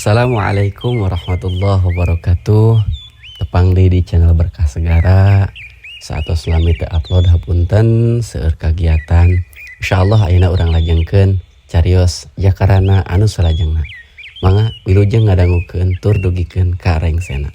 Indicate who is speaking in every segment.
Speaker 1: Assalamualaikum warahmatullahi wabarakatuh. Tepang deui di channel Berkah Segara. Satos lami teu upload hapunten seueur kagiatan. Insyaallah ayeuna urang lajengkeun carios jakarana anu salajengna. Mangga wilujeng ngadangukeun tur dugikeun ka rengsena.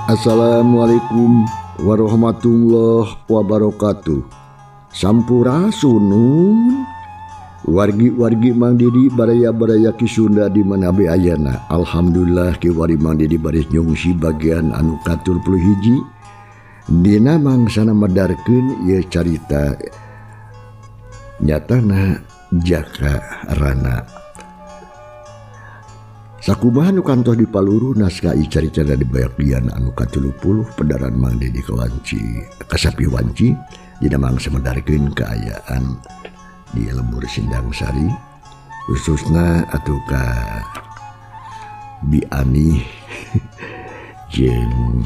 Speaker 2: Assalamualaikum warahmatullahi wabarakatuh. Sampurasun wargi-wargi Mang Didi baraya-baraya ki Sunda di mana be ayana. Alhamdulillah ki wari Mang Didi baris nyungsi bagian anu katul 10 dina mangsana madarkeun ieu carita nyatana Jakarana. Sakumaha nu kantos di Paluru naskah carita di Bayaklian anu ka-30 pedaran Mang Didi kasapi wanci dina mangsa madarkeun kaayaan di lembur Sindang Sari khususna atuh ka Bi Ani jeung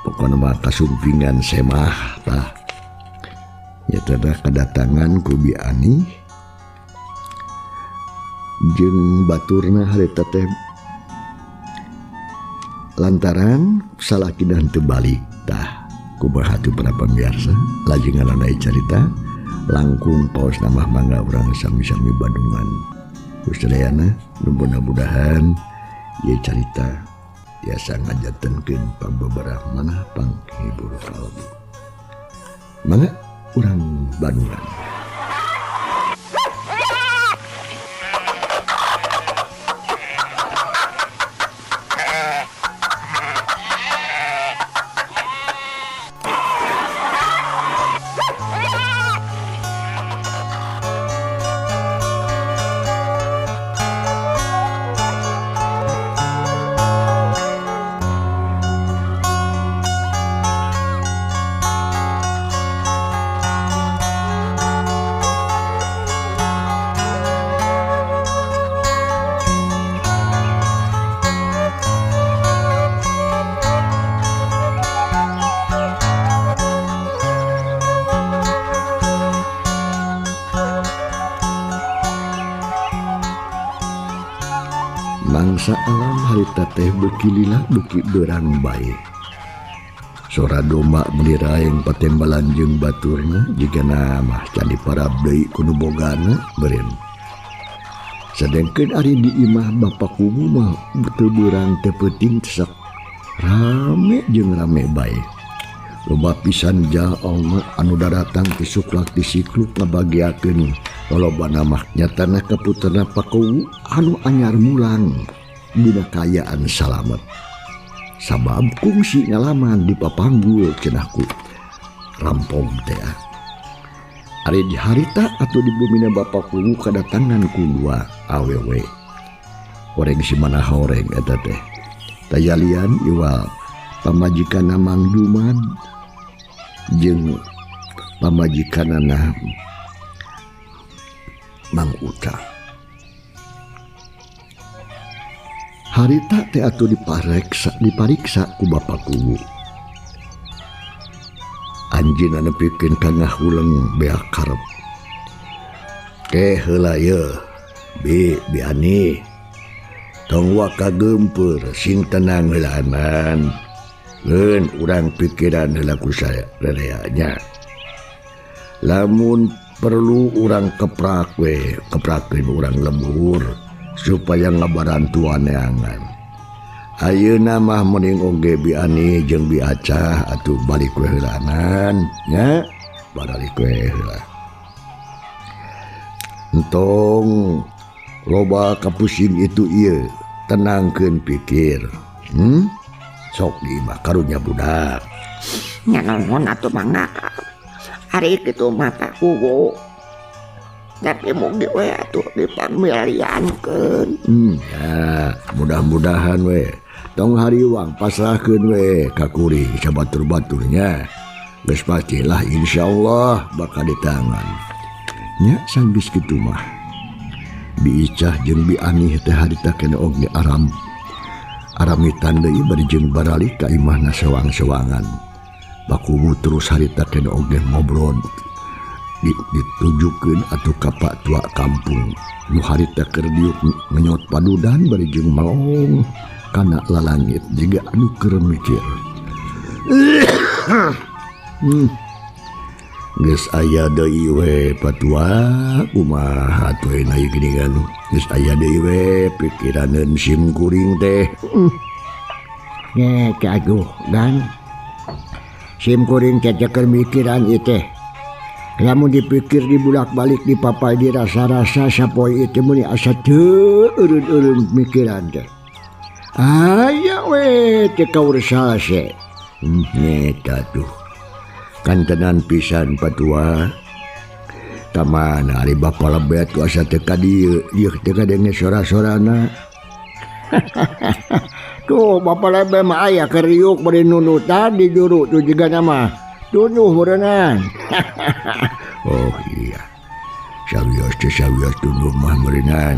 Speaker 2: pokona mah kasumpingan semah tah nyata kedatangan ku Bi Ani jeung baturna harita teh lantaran salakidan teu balik tah kumaha atuh para pamirsa lajengan aya carita langkung paos nama mangga urang sami-sami Bandungan kusadayana mudah-mudahan ieu carita tiasa ngajantenkeun pambabaraha manah panghibur kalbu mangga urang Bandungan. Mangsa alam harita teh beuki lila beuki beurang bae. Sora domba meliraeng patembalan jeung baturna jigana mah can diparab deui ku nu bogana beureun. Sadengkeun ari di imah bapa kubu mah teu beurang teu peuting sok rame jeung rame bae. Loba pisan jalma anu daratang ti suklak ti sikluk ngabagiakeun lolobana mah nyatana kaputerna Pakowu anu anyar mulang dina kayaan salamet. Sabab kungsi ngalaman di papanggul cenahku rampong teh. Ari di harita atau di bumina Bapa Kuwu kadatangan kudua awewe. Horeng si mana horeng eta teh. Tayalian iwal pamajikanna Mang Duman jeung pamajikanana Mang Uta. Harita teh atuh dipariksa ku Bapa Kuwu. Anjeunna nepikeun ka ngahuleng beak karep. Heula ye, Bi Ani. Tong wa kageumpeur sing tenang heulaanan. Leun urang pikiran heula ku sarereanya. Lamun perlu urang keprakeun urang lembur supaya ngabarantuan neangan. Ayeuna mah mending oge Bi Ani jeung Bi Acah atuh balik we heulaanan nya, balik we heula. Entong loba kapusing itu ieu, tenangkeun pikir. Sok di imah karunya budak.
Speaker 3: Nya naon atuh mangga. Ari kitu mata kuwu tapi mugi we atuh dipamiliankeun.
Speaker 2: Ya, mudah-mudahan we tong hariwang pasrahkeun we ka kuring sabatur-baturnya. Geus pastilah insyaallah bakal ditangan. Nya sanggis kitu mah. Bi Icah jeung Bi Anih teh harita kene oge aramitan deui bari jeung baralik ka imahna sewang-sewangan. Bakubu terus harita kene oge ngobrol ditujukeun atuh ka pak tua kampung nu harita keur diuk menyot padudan bari jeung malong kana lalangit jiga anu keur mikir. Geus aya deui we patua kumaha atuh ieu geuningan geus aya deui we pikiraneun sim kuring teh.
Speaker 3: Nya kaguh dan sim kuring teh keur mikiran ieu teh. Lamun dipikir dibulak-balik dipapai dirasa-rasa sapoe ieu meni asa teu eureun-eureun mikiran teh. Aya we teh kaurasase. Nyeta tuh. Kantenan pisan patua. Tamana ari bapa lebet tu asa teu ka dieu, ieu teu kadenge sora-sorana. Tuh bapa lebet mah aya keur riuk bari nunutan di juru tuh jiga nama. Tunuh meureunnan.
Speaker 2: Oh iya. Sawios tunuh mah meureunnan.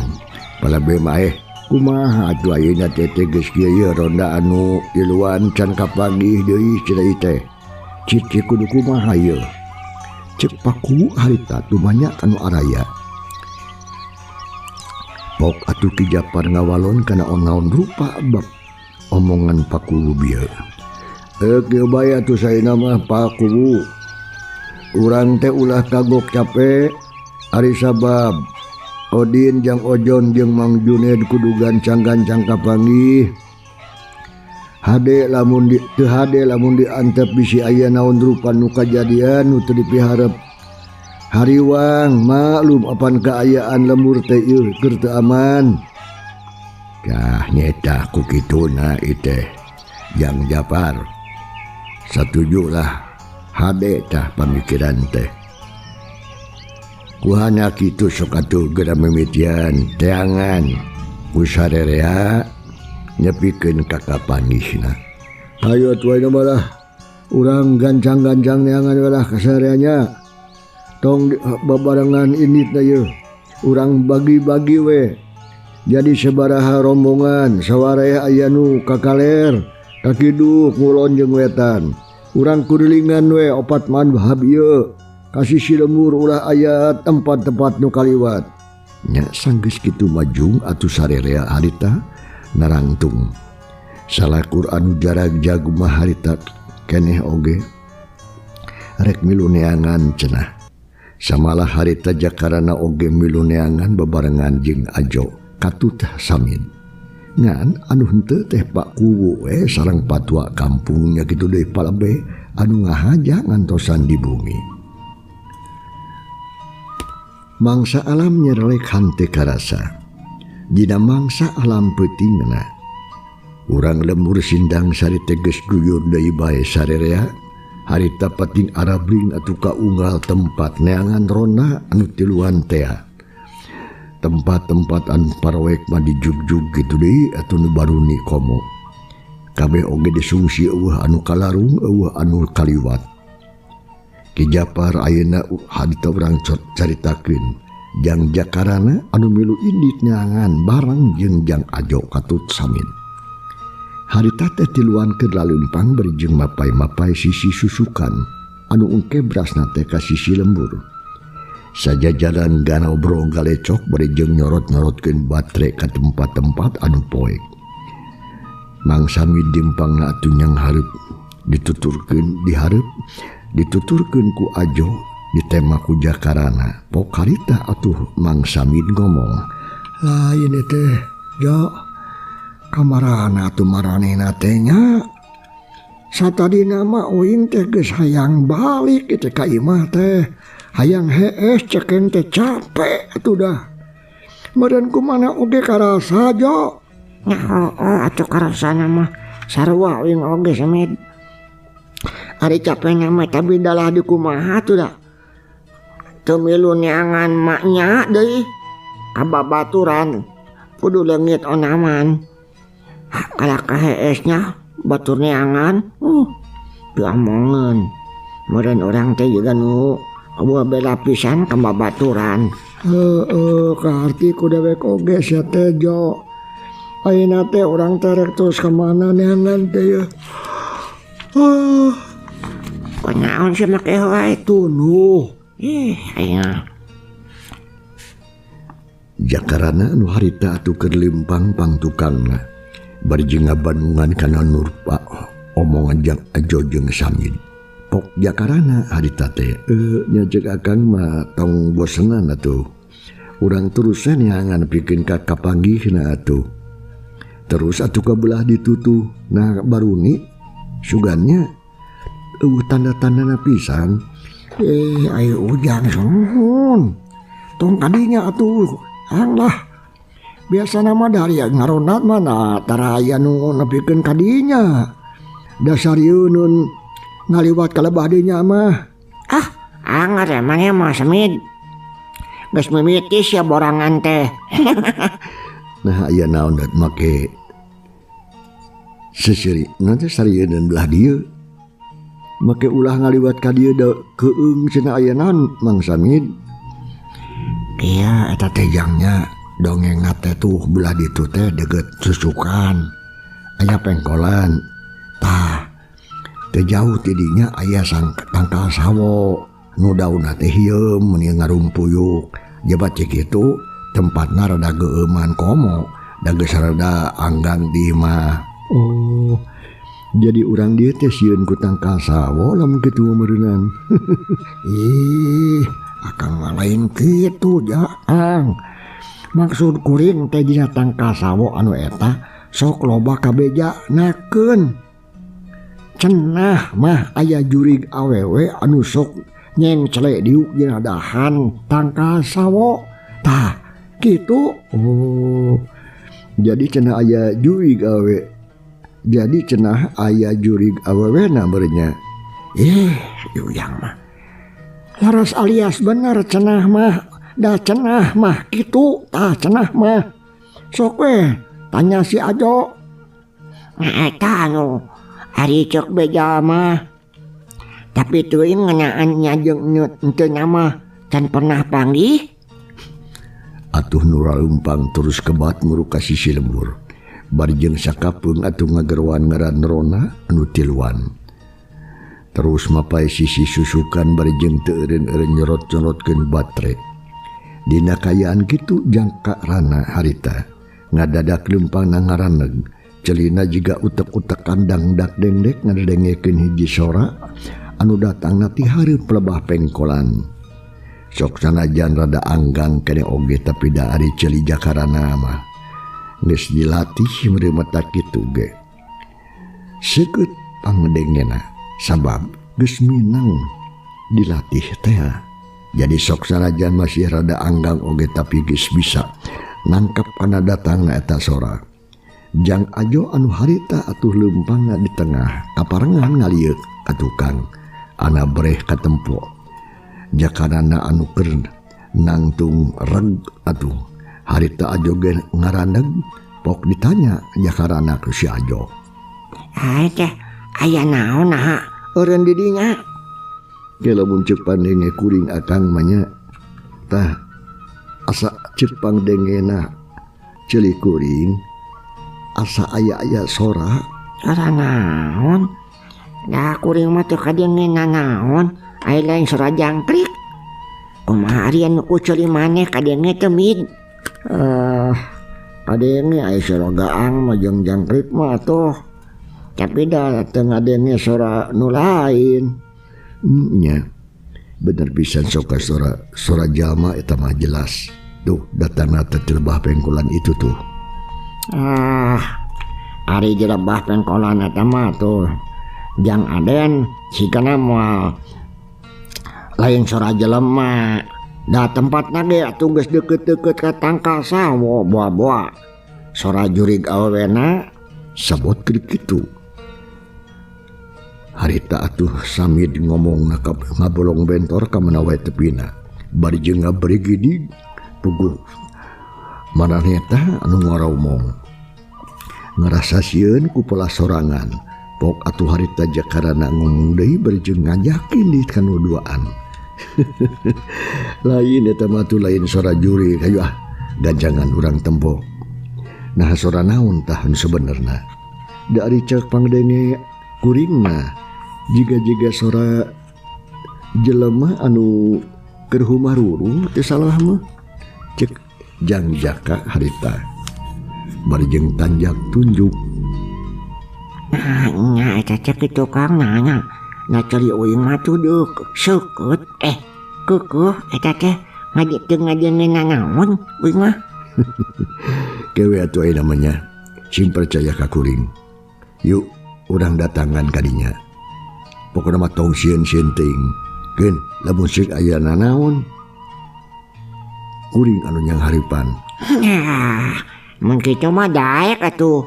Speaker 2: Palebe mah kumaha atuh ayeuna teh geus kieu ronda anu tiluan can kapanggih deui cenah teh. Cik kudu kumaha ieu? Cek paku harita tu banyak anu araya. Pok atuh Ki Japar ngawalon kana naon rupa bab omongan paku bieu. Kieu bae atuh saena mah paku. Urang teh ulah kagok capek ari sabab Odin jeung Ojon jeung Mang Junaid kudu gancang-gancang kapanggih. Hade lamun diantep bisi aya naon rupa nu kajadian nu teu dipiharep. Hariwang maklum apan kaayaan lembur teh ieu keur teu aman. Kah nyeta ku kituna ieu teh Jang Japar. Satujulah hade tah pamikiran teh. Kuhana kitu sok atuh geura mimitian teangan ku sarerea nyepikeun ka kapangisna. Hayu atuh ayeuna malah urang gancang-gancang neangan walah ka sareanya. Tong babarengan inditna ieu. Urang bagi-bagi we. Jadi sabaraha rombongan sawarea aya nu kakaler, ka kidul kulon jeung wetan. Urang kurilingan we opat madhab ieu. Ka sisi lembur ulah aya tempat-tempat nu kaliwat. Nya sanggeus kitu majung atuh sarerea harita narangtung. Salakur anu jarag jagu mah harita keneh oge. Rek milu neangan cenah. Samalah harita jakarana oge milu neangan bebarengan jeung Ajo katutah samin. Ngan anu henteu teh Pak Kuwu we sareng patua kampungnya kitu deui palebe anu ngahaja ngantosan di bumi. Mangsa alam nyerelek hante karasa. Dina mangsa alam peutingna. Urang lembur sindang sari teges guyur deui bae sarerea. Harita pating arabling atuh kaunggal tempat neangan rona anu tiluan teh. Tempat-tempat anu parwek mah dijugjug kitu deui atuh nu baruni komo. Kabeh oge disungsi eueuh anu kalarung eueuh anu kaliwat. Ki Japar ayeuna harita urang caritakeun Jang Jakarana anu milu indit neangan bareng jeung Jang Ajo katut samin. Harita teh tiluan keur laleumpang bari jeung mapai-mapai sisi susukan anu ungke berasna teh ka sisi lembur. Sajajaran ganau bro galecok bari jeung nyorot-nyorotkeun batre ka tempat-tempat anu poek. Mangsa midimpangna atuh nyang hareup dituturkeun ku Ajo ditema ku Jakarana. Pok harita atuh Mang Samid ngomong, lain teh Jo kamarana atuh maranehna teh nya satadina mah uing teh geus hayang balik teh ka imah teh hayang hees ceken teh capek atuh dah meureun kumana oge karasa Jo.
Speaker 3: Nya atuh karasana mah sarua uing oge Samid. Ari capekna mah tapi dalah di kumaha tuh dah. temilu neangan maknya deui kababaturan kudu leungit onaman kalak kaheesnya batur neangan diamongeun meureun urang teh juga nu eueuh bela pisan ka babaturan. Karti ku dewek oge sia teh Jo. Ayeuna teh urang teh rek terus ka mana neangan teh ya. Kunaon sih make wae tunuh. Aya
Speaker 2: Jakarana anu harita atuh keur limpang pang tukangna. Bari jeung ngabandungan kana Nurpa omongan Jang Ajo jeung Samid. Pok jakarana harita teh nya jeung akang mah tong bosenan atuh. Urang terusnya neangan pikeun ka kapanggihna atuh. Terus atuh kabelah ditutuh. Nah baruni sugannya tanda-tandana pisan.
Speaker 3: Ayo ujang suhun. Tong kadinya atuh hanglah. Biasa nama dari ngaronat mana taraya nu nepikeun kadinya. Dasar yeunun ngaliwat kalebah dinya mah. Anggar emang ya Mas Samid. Geus mimitis ya borangan teh.
Speaker 2: Nah aya naon dat make sesiri nanti sarieun belah dieu. Make ulah ngaliwat ka dieu da keung cenah aya naon Mang Samid.
Speaker 3: Iya eta teh jangnya dongengna teh tuh belah ditu teh deugeut susukan. Aya pengkolan. Tah teu jauh ti dinya aya tangkal sawo nu daunna teh hieum mun ngarumpuyuk. Jabat cek kitu tempatna rada geueuman komo da geus rada anggang di mah.
Speaker 2: Jadi urang dieu teh sieun ku tangkal sawo lamun kitu meureunnan.
Speaker 3: Akang mah lain kitu Jaang. Maksud kuring teh dina tangkal sawo anu eta sok loba kabejanakeun. Cenah mah aya jurig awewe anu sok nyengcle diuk dina dahan tangkal sawo. Tah kitu.
Speaker 2: Jadi cenah aya jurig awe. Jadi cenah aya jurig awewena beurnya.
Speaker 3: Yuyang mah laras alias bener cenah mah. Da cenah mah kitu. Tah cenah mah sok we tanya si Ajo. Eta anu ari ceuk beja mah. Tapi teuing ngeunaan jeung teu nama can pernah panggih.
Speaker 2: Atuh Nuraumpang terus kebat muruka sisi lembur. Bari jeung sakapeung atuh ngagerwan ngaran Rona anu tiluan. Terus mapai sisi susukan bari jeung teu eureun-eureun nyorot-nyorotkeun batre. Dina kayaan kitu jangka rana harita ngadadak leumpang ngaraneg. Celina jiga utek-utek kandang dak dengdek ngadengekeun hiji sora anu datangna ti hareup lebah pengkolan. Sok sanajan rada anggang kene oge tapi da ari celi jakarana mah geus dilatih meureumeta kitu ge. Seukeut pangdengena sabab geus minang dilatih teh. Jadi sok sanajan masih rada anggang oge tapi geus bisa nangkep kana datangna eta sora. Jang Ajo anu harita atuh leumpangna di tengah kaparengan ngalieu ka tukang ana breh katempo. Jakarana anu keur nangtung reg atuh harita Ajo ge ngaraneg pok ditanya jakarana ku si Ajo.
Speaker 3: Teh aya naon nah eureun di dinya?
Speaker 2: Ge lamun ceuk pandenge kuring akang mah nya tah asa ceuk pangdengena ceuli kuring asa aya sora.
Speaker 3: Sora naon? Da kuring mah teu kadengena naon, aya lain sora jangkrik. Kumaha ari anu kuceuli maneh kadenge teu mid? Kadenge aya sora gaang mah jeung jangkrik mah atuh. Tapi da teu ngadenge sora nu lain.
Speaker 2: Nya bener pisan sok sora jalma eta mah jelas. Tuh datangna teh lebah pengkolan itu tuh.
Speaker 3: Ari jelebah pengkolan eta mah tuh Jang Aden sikana moal lain sora jelema. Da tempatna ge atuh geus deukeut-deukeut ka tangkal sawo boa-boa. Sora jurig awewena
Speaker 2: sabot kitu. Harita atuh Samid ngomongna ka ngabolong bentor ka menawa tepina. bari jeung ngaberi gidi puguh manehna anu ngaraumong ngerasa sieun ku pola sorangan pok atuh harita Jakarana ngomong deui bari jeung ngajakin di kanu duaan. Lain eta mah atuh lain sora juri kayu ganjangan urang tembok. Nah sora naon tah anu sabenerna dari cek pangdenge kuring mah jiga-jiga sora jelema anu keur humarurung teu salah mah cek Jang Jaka harita bari jeung tanjak tunjuk.
Speaker 3: Nya eta cek kitu Kang nya cari uing mah tuh deuk seukeut keukuh eta teh ngajeng naon uing mah.
Speaker 2: Kewe atuh aya namanya sing percaya ka kuring. Yuk urang datangan kadinya. Pokona mah tong sieun-sieun teuing. Keun lamun ceuk aya nanaon kuring anu nyang haripan.
Speaker 3: Mun kitu mah daek atuh.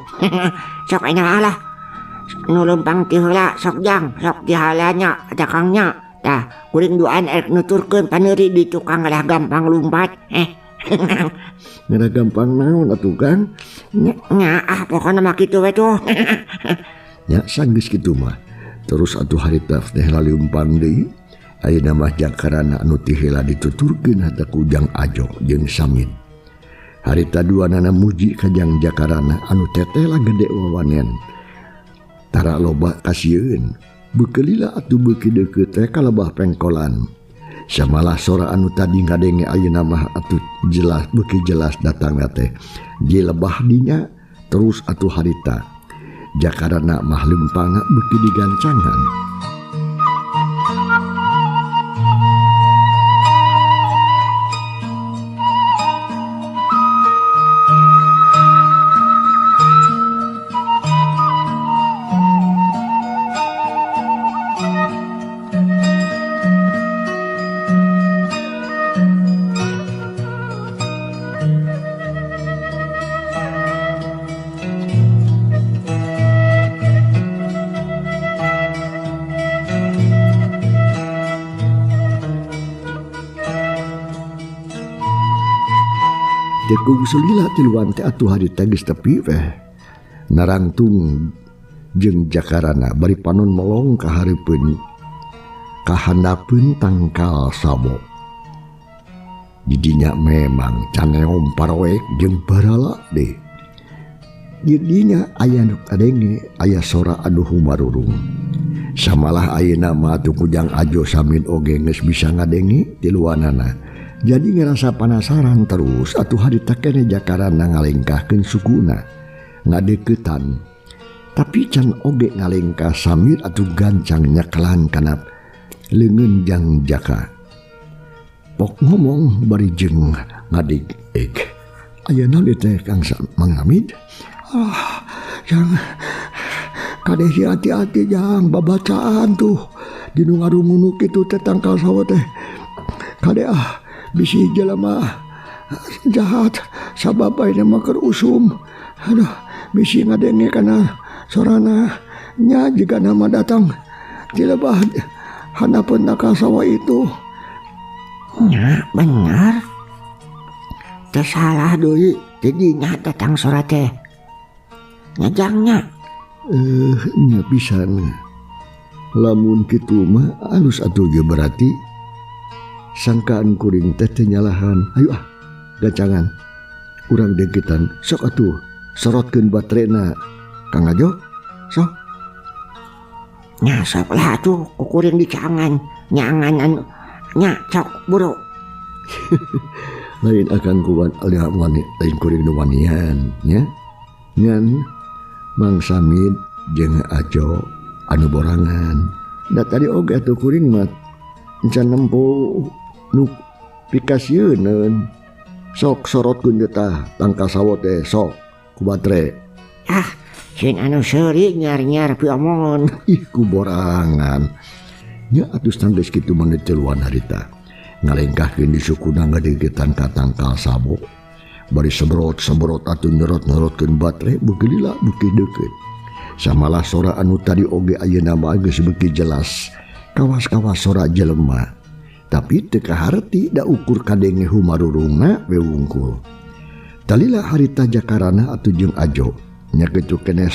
Speaker 3: Sok aya lah. Nu lempang ti heula sok Jang, sok dihalanya ada Kangnya. Tah, kuring duaan erek nuturkeun paneuri di tukang lah gampang lumpat.
Speaker 2: Ngara gampang naon atuh Kang?
Speaker 3: Nya pokona mah kitu we tuh.
Speaker 2: Nya sanggeus kitu mah. Terus atuh harita teh laliumpang deui. Ayeuna mah Jakarana anu ti heula dituturkeun hata ku Jang Ajo jeung Samit. Harita duanana muji ka Jang Jakarana anu teteh lah gede wawanen. Tara loba kasieun beukeulilah atuh beuki deukeut teh kalebah pengkolan. Samalah sora anu tadi ngadenge ayeuna mah atuh jelas beuki jelas datangna teh dilebah dinya terus atuh harita Jakarana mah lempangna beuki digancangan. Kung sulila tiluan teh atuh harita geus tepi weh narangtung jeung Jakarana bari panon molong ka hareupeun kahandapeun tangkal sabo. Didinya memang caneom paroek jeung barala deh. Didinya aya nu kadenge aya sora anu humarurung. Samalah ayeuna mah atuh ku Jang Ajo Samit oge geus bisa ngadenge tiluanana. Jadi ngerasa penasaran terus atuh harita keneh Jakarana ngalengkahkeun sukuna ngadeuketan. Tapi can oge ngalengkah Samit atuh gancang nyekelan kana leungeun Jang Jaka. Pok ngomong bari jeung ngadeg-eg. Aya naon teh Kang Mang Hamid? Jang kadeh hati-hati Jang babacaan tuh dinu ngarungun kitu teh tangkal sawo teh. Kadeh bisi jelema jahat sababana mah keur usum. Aduh bisi ngadenge kana sorana nya jiga nama datang dilebah hanapeun ka sawa itu. Nya bener teu salah deui didinya datang sora teh ngajangnya. Nya pisan lamun kitu mah alus atuh ge berarti sangkaan kuring teh teu nyalahan. Ayo gancangan urang degetan sok atuh sorotkeun baterena Kang Ajo sok. Nya sok lah atuh ku kuring dicangan nyangan anu nya sok buru. Lain akan kuwan lain kuring nu wanian nya ngan Mang Samit jeung Ajo anu borangan. Da tadi oge atuh kuring mah encan nempuh nu pikasieun sok sorotkeun tah tangkal sawo teh sok ku batre. Sing anu seuri nyar-nyar piomongan. Ku borangan. Nya atuh tanggeus kitu mah tiluan harita. Ngalengkahkeun di sukuna ngadegetan ka tangkal sawo. Bari sembrot atuh nyorot-nyorotkeun batre beugilila beuki deukeut. Samalah sora anu tadi oge ayeuna mah geus beuki jelas. Kawas-kawas sora jelema. tapi teu kaharti da ukur kadenge humarurungna we wungkul. Talila harita jakarana atuh jeung Ajo nya kitu keneh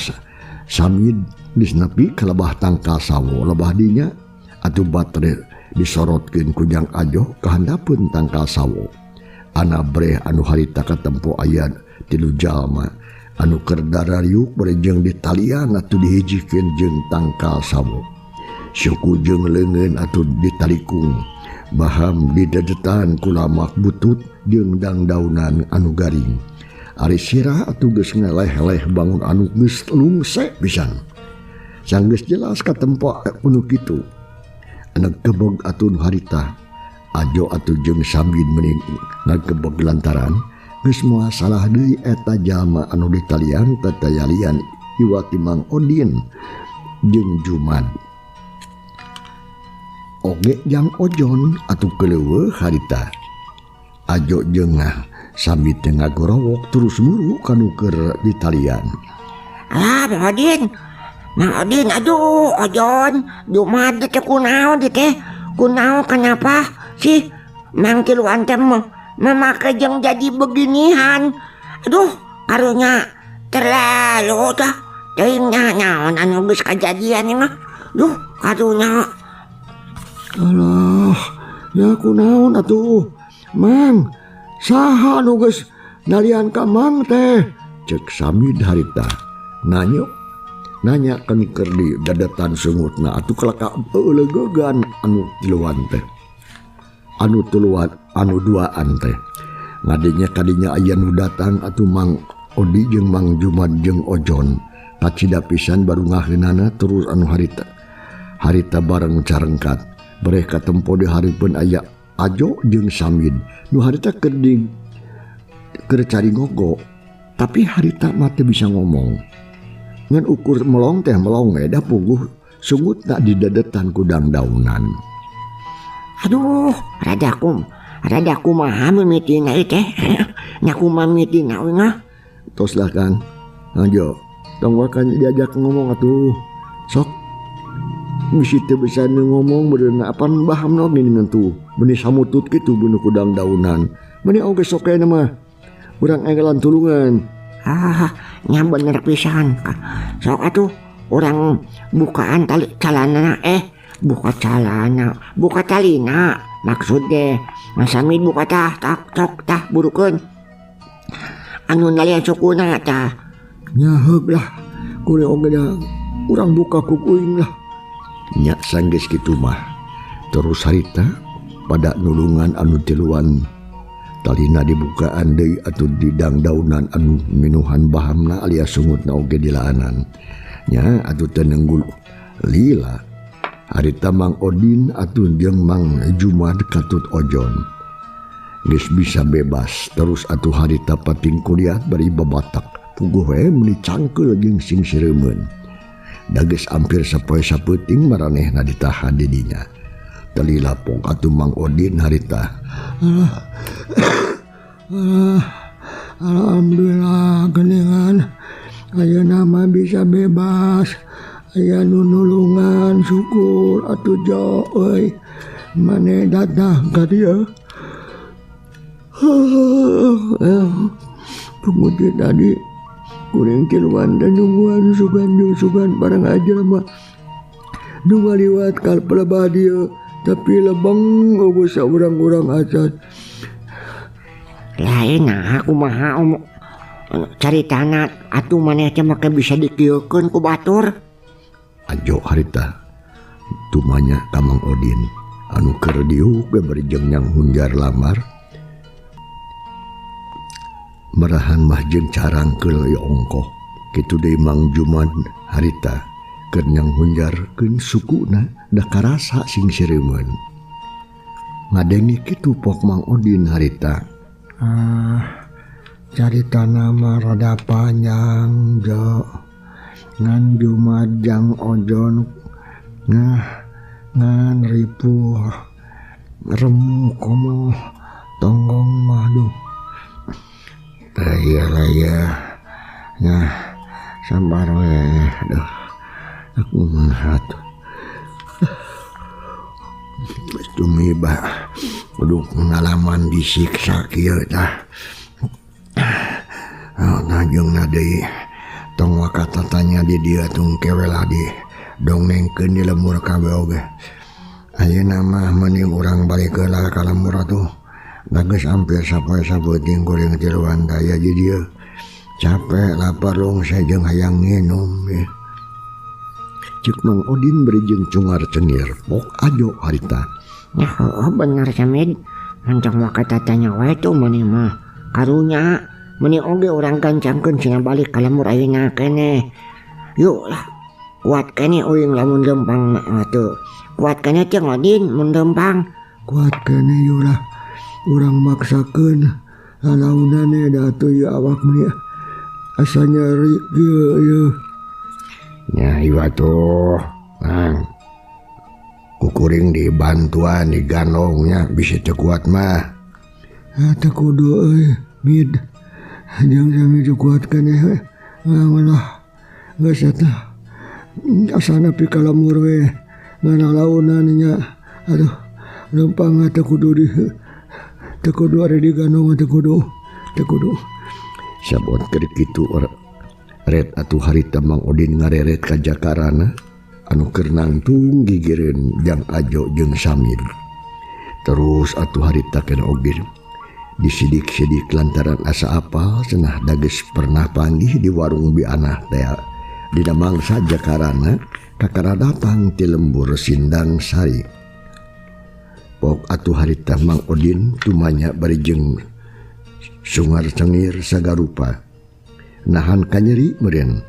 Speaker 2: sami geus nepi ka lebah tangkal sawo. Lebah dinya atuh batre disorotkeun ku Jang Ajo kahandapeun tangkal sawo. Anabreh anu harita katempo aya 3 jalma anu keur darariuk barejeng di talian atuh dihijikeun jeung tangkal sawo. Suku jeung leungeun atuh ditalikung baham didedetan ku lamak butut jeung dangdaunan anu garing. Ari sirah atuh geus ngeleh-leh bangun anu geus lungse pisan. Sanggeus jelas katempo anu kitu. Anak gebog atuh harita Ajo atuh jeung Sambin meuning ngagebog lantaran geus moal salah deui eta jalma anu ditalian tatayalian iwati Mang Odin jeung Jumad. Oge Jang Ojon atuh keleuweuh harita. Ajo jeung Sambit teh ngagorowok terus muru kanu keur ditalian.
Speaker 3: Alah Mang Odin aduh Ojon Jumad teh kunaon teh kunaon kenapa sih Mang Kiluan teh memakai jeung jadi beginian. Aduh karunya terlalu tah teuing naon anu geus kajadian mah. Duh karunya.
Speaker 2: Alah, ya kunaon atuh Mang, saha anu geus nalian ka Mang teh? Cek Samid harita nanya kan keur di dadetan sungutna atuh kelaka eulegegan anu tiluan teh. Anu duaan teh. Ngadinya kadinya aya nu datang atuh Mang Odi jeung Mang Jumad jeung Ojon. Kacida pisan baru ngaheunana terus anu harita bareng carengkat. Bareh katempo di hareupeun aya Ajo jeung Samid. Nu harita keur cari ngogo. Tapi harita mah teu bisa ngomong. Ngan ukur melong teh melong da puguh sungutna didadetan ku dangdaunan.
Speaker 3: Aduh, rada kumaha mimitina ieu teh. Nya kumaha mimitina we ngah.
Speaker 2: Tos lah Kang. Ajo, tong wakan diajak ngomong atuh. Sok. Misi teu bisa ngomong beurna apan bahamna gini ngan tuh. Beuni samutut kitu beunu ku dangdaunan. Beuni oge sok kene mah. Urang enggelan tulungan.
Speaker 3: Nya bener pisan. Sok atuh urang bukaan tali calana buka talina maksud deh Samid buka tah burukeun anu nalian sukuna tah
Speaker 2: nya heug lah kuring oge da urang buka kukuing lah nya sanggeus kitu mah terus harita pada nulungan anu tiluan talina dibukaan deui atuh di dangdaunan anu minuhan bahamna alias sungutna oge dilaanan nya atuh teu nenggul lila harita Mang Odin atuh jeung Mang Jumad katut Ojon geus bisa bebas terus atuh harita pating kuliah bari babatak puguh we meuni cangkeul jeung sing sireumeun da geus ampir sapoe sapeuting maranehna ditahan di dinya talila pong atuh Mang Odin harita alhamdulillah geuningan ayeuna mah bisa bebas. Aya nu nulungan syukur atuh Jo euy mane datang ka dieu. Kemudian tadi kuring kiluan dan nungguan sugan barang aja mah nu ngaliwat kal pelebah dieu tapi lebeng eueuh saurang-urang acat.
Speaker 3: Lain aku mah caritana atuh maneh teh make bisa dikieukeun ku batur.
Speaker 2: Ajo harita tumanya ka Mang Odin anu keur diuk bari jeung Nyang Hunjar lamar marahan mah jeung carangkeul ya ongkoh kitu deui Mang Jumad harita keur Nyang Hunjarkeun sukuna da karasa sing sireumeun ngadengi kitu pok Mang Odin harita caritana mah rada panjang Jo ngan Jumad Jang Ojon ngan ripuh remu komo tonggong madu ya sabar we aduh aku menghat
Speaker 3: tumiba kudu pengalaman disiksa kieu tah. Najung na deui tong wakatatanya di dia tung kewela di dongengkeun di lemur kabeh oge. Ayeuna mah mending urang balik heula ka lemur atuh. Da geus hampir sapoe sabeuting kuring tiluan daya di dieu. Capek lapar rongse jeung hayang nginum ya. Cek Mang Odin berijeng cungar cengir pok ajo harita.
Speaker 4: Ya bener Samid. Hancang wakatatanya wae tuh meni mah karunya meni oge urang gancangkeun cenah balik ka lemur ayeuna keneh. Yuk lah kuat keneh uing lamun lempang atuh. Kuat keneh teh Odin mun lempang.
Speaker 3: Kuat keneh yuk lah. Urang maksakeun lalaunane da atuh ya awak meni asa nyeri kieu. Nya ieu atuh. Mang kukuring di bantuan di ganongnya bisa teu kuat mah. Teu kudu euy, Mid. Jeung sami teu kuat keneh. Ngalah. Geus eta. Asana pi ka lemur we. Ngalaunan nya. Aduh, lempang teu kudu ada di ganong teu kudu. Sabot keur kitu ret atuh harita Mang Odin ngareret ka jakarana anu keur nangtung gigireun Jang Ajo jeung Samir. Terus atuh harita kena oge disidik-sidik lantaran asa apal cenah dageus pernah panggih di warung bianah teh dina mangsa jakarana kakara datang ti lembur Sindang Sari. Pok atuh harita Mang Odin tumanya barijeng sungar cengir sagarupa nahan kanyeri meureun.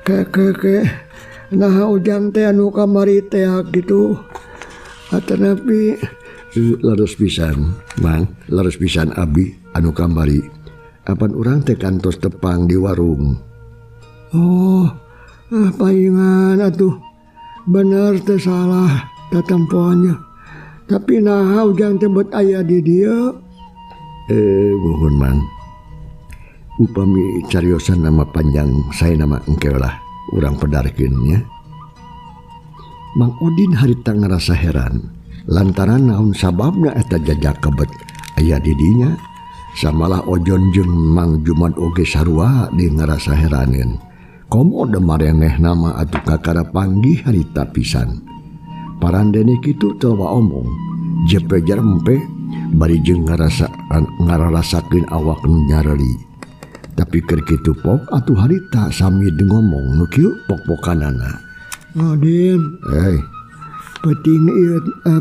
Speaker 3: Ke nah ujang teh anu kamari teh gitu atanapi leres pisan Mang, leres pisan abi anu kamari apan urang teh kantos tepang di warung. Oh paingan atuh bener teh salah tatampoannya tapi nah ujang teh bet aya di dieu. Mohon Mang upami cariosan nama panjang saya nama engke lah urang pedarkeunnya. Mang Odin harita ngerasa heran lantaran naon sababna eta jajak kebet aya di dinya. Samalah Ojon jeung Mang Jumat oge sarua di ngerasa heraneun. Komo da mareneh nama atuh kakara panggih harita pisan. Parandene kitu teu omong. Jepe jarempe bari jeung ngararasakeun awak nyareli. Tapi keur kitu pok atuh harita sami ngomong nu kieu pok-pokanana. Odin,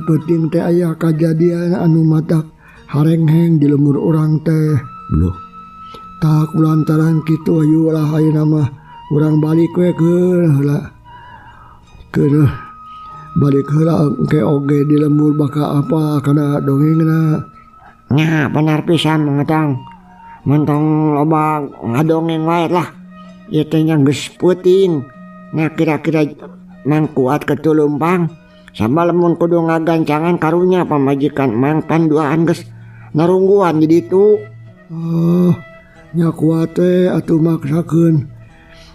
Speaker 3: penting teh aya kajadian anu matak harengheng di lemur urang teh. Loh. Tak lantaran kitu ayu lah ayeuna mah urang balik we heula. Keur balik heula engke oge di lembur baka apa kana dongengna.
Speaker 4: Nya benar pisan mengetang. Mentong loba ngadongeng wae lah. Ieu teh nya geus peuting. Nah kira-kira Mang kuat ketulumpang. Sama lamun kudu ngagancangan karunya pamajikan Mang panduaan geus narungguan di ditu.
Speaker 3: Oh, nya kuat teh atuh maksakeun.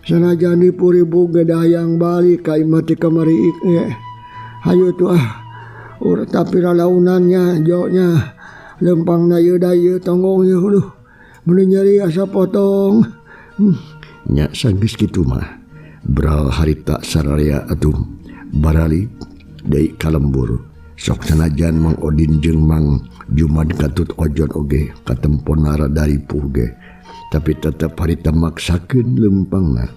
Speaker 3: Sanajan dipuribu gedayang balik ka imah ti kamari ieu. Hayu tuh tapi lalaunannya joknya lempangna ieu da ieu tonggong ieu aduh. Mun nyeri asa potong. Nya sanggeus kitu mah. Beral harita sararea atuh barali deui ka lembur. Sok sanajan Mang Odin jeung Mang Jumad katut Ojon oge katemponna dari puge. Tapi tetep harita maksakeun lempangna.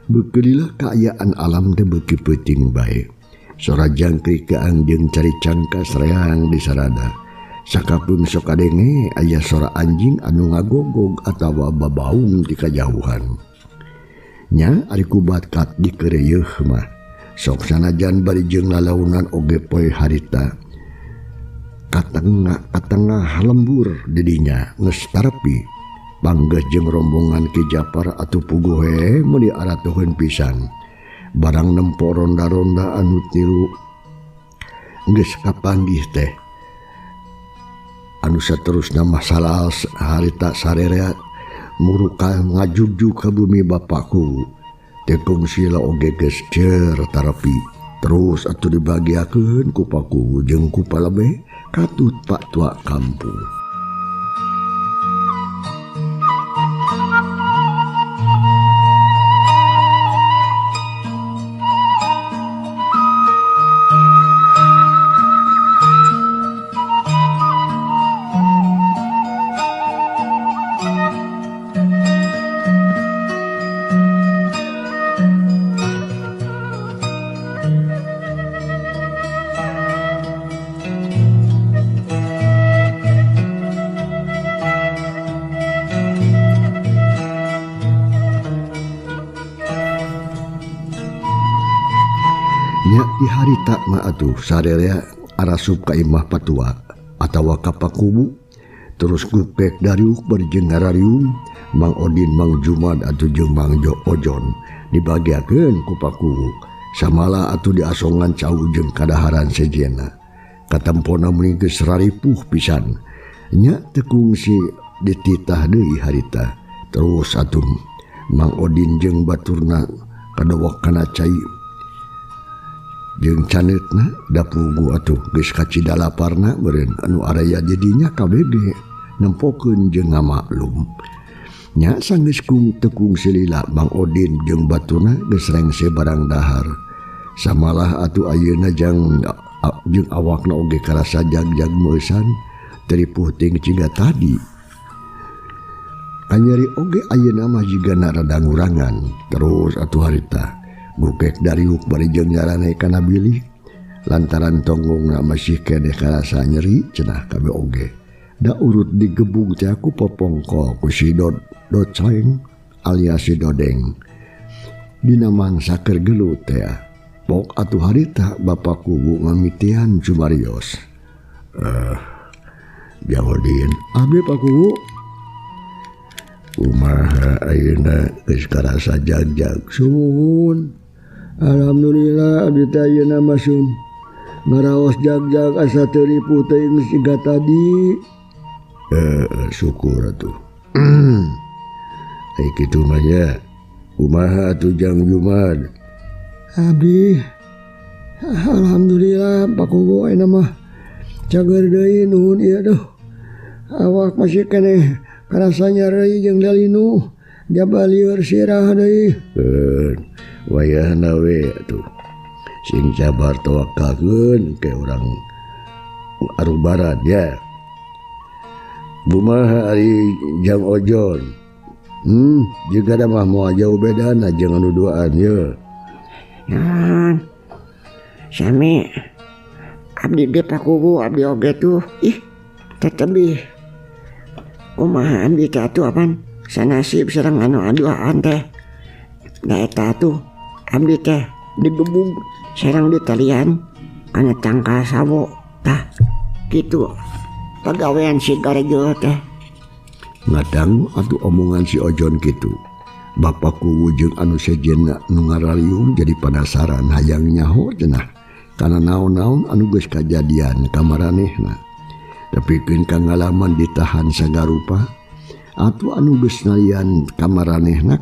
Speaker 3: Beukeulilah kaayaan alam teh beuki peuting bae. Sora jangkrik keang jeung cari cangka sereang di sarada. Sakapeung sok kadenge aya sora anjing anu ngagogog atawa babaung di kajauhan. Nya ari kubatkat dikeureuh mah. Sok sanajan bari jeung lalaunan oge poe harita. Katengah lembur di dinya geus tarepi. Panggeh jeung rombongan Ki Japar atuh puguh he meuli aratuheun pisan. Barang nempo ronda-ronda anu tilu geus kapanggih teh. Anu saterusna masalah harita sararea muruka ngajugju ka bumi bapakku. Tekung sila oge geus cer tarapi
Speaker 2: Terus atuh dibagiakeun ku pakuwu jeung ku palebe katut pak tua kampung. Nya di harita mah atuh sadaya arasup ka imah patua atawa ka pakubu terus gupek dariuk berjeung ngararium Mang Odin Mang Jumad atuh jeung Mang Ojon dibagiakeun ku pakubu samala atuh diasongan cau jeung kadaharan sejena katampona meuni geus raripuh pisan nya teu kungsi dititah deui harita terus atuh Mang Odin jeung baturna kadawok kana cai jeung canetna da pugu atuh geus kacida laparna meureun anu araya jadinya KBG nempokeun jeung ngamaklum nya sanggeus tekung silila Mang Odin jeung baturna geus rengse barang dahar samalah atuh ayeuna jeung awakna oge karasa jag-jag meusan teripuh ting ciga tadi anyeri oge ayeuna mah jigana rada ngurangan terus atuh harita gukek dariuk bari jeung nyaranai kana bilih lantaran tonggongna masih keneh karasa nyeri cenah kabeh oge da urut digebug teh aku popongko ku si Doceng alias si Dodeng dina mangsa keur gelut teh pok atuh harita bapak kubu ngamitian Cumarios Jahodin abi pak kubu kumaha ayeuna geus karasa jag-jag sun. Alhamdulillah abdi teh ayeuna mah sun ngaraos jag-jag asa teu ripuh teuing siga tadi. Syukur atuh. Ai kitu mah nya. Kumaha atuh Jang Jumad? Abdi alhamdulillah Pak Kubu ayeuna mah cager deui nuhun ieu doh. Awak masih keneh karasa nyeri jeung dalinu. Dia balieur sirah deui. Wayahna we atuh sing sabar tawakalkeun ke urang arubaran ya. Bumaha ari Jang Ojon juga da mah moal jauh bedana jeung anu duaan ye.
Speaker 4: Naon sami abdi ge Pak Kubu abdi oge tuh tetebih kumaha abdi teh atuh apan sanasib sareng anu aduaan teh da eta tuh abdi teh digebug sareng ditalian kana tangkal sabo tah kitu pagawean si Garejo teh
Speaker 2: Ngadang atuh omongan si Ojon kitu bapak kuwu jeung anu sejenna nu ngararium jadi penasaran hayang nyaho cenah kana naon-naon anu geus kajadian ka maranehna tepikeun kangalaman ditahan sagarupa atuh anu geus nalian ka maranehna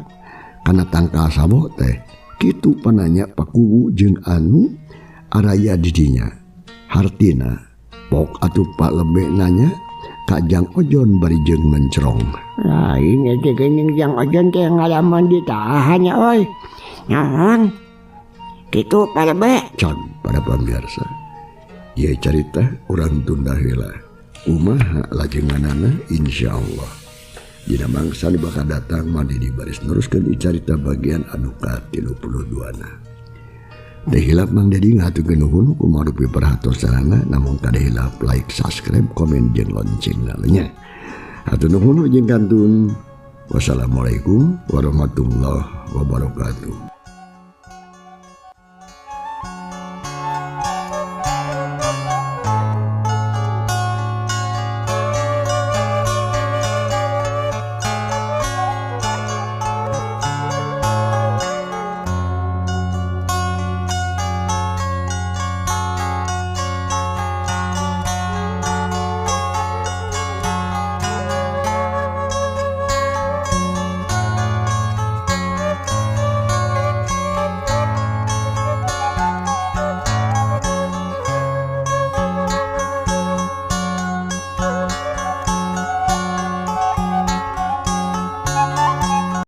Speaker 2: kana tangkal sabo teh kitu pananya pakuwu jeung anu araya di dinya hartina pok atuh pak lebe nanya ka Jang Ojon bari jeung mencrong
Speaker 4: lain aja geuning Jang Ojon teh ngalaman ditahan nya euy naon kitu Pak Lebe
Speaker 2: can para pamirsa ieu carita urang tunda heula kumaha lajenganana insyaallah dina mangsa nu bakal datang mandi di baris neruskeun carita bagian anu ka-32 na. Teu hilap Mang Dedi ngaturkeun nuhun kumaha rupi perhatos sarana namun kada hilap like, subscribe, komen jeung loncengna nya. Hatur nuhun jeung kantun. Wassalamualaikum warahmatullahi wabarakatuh.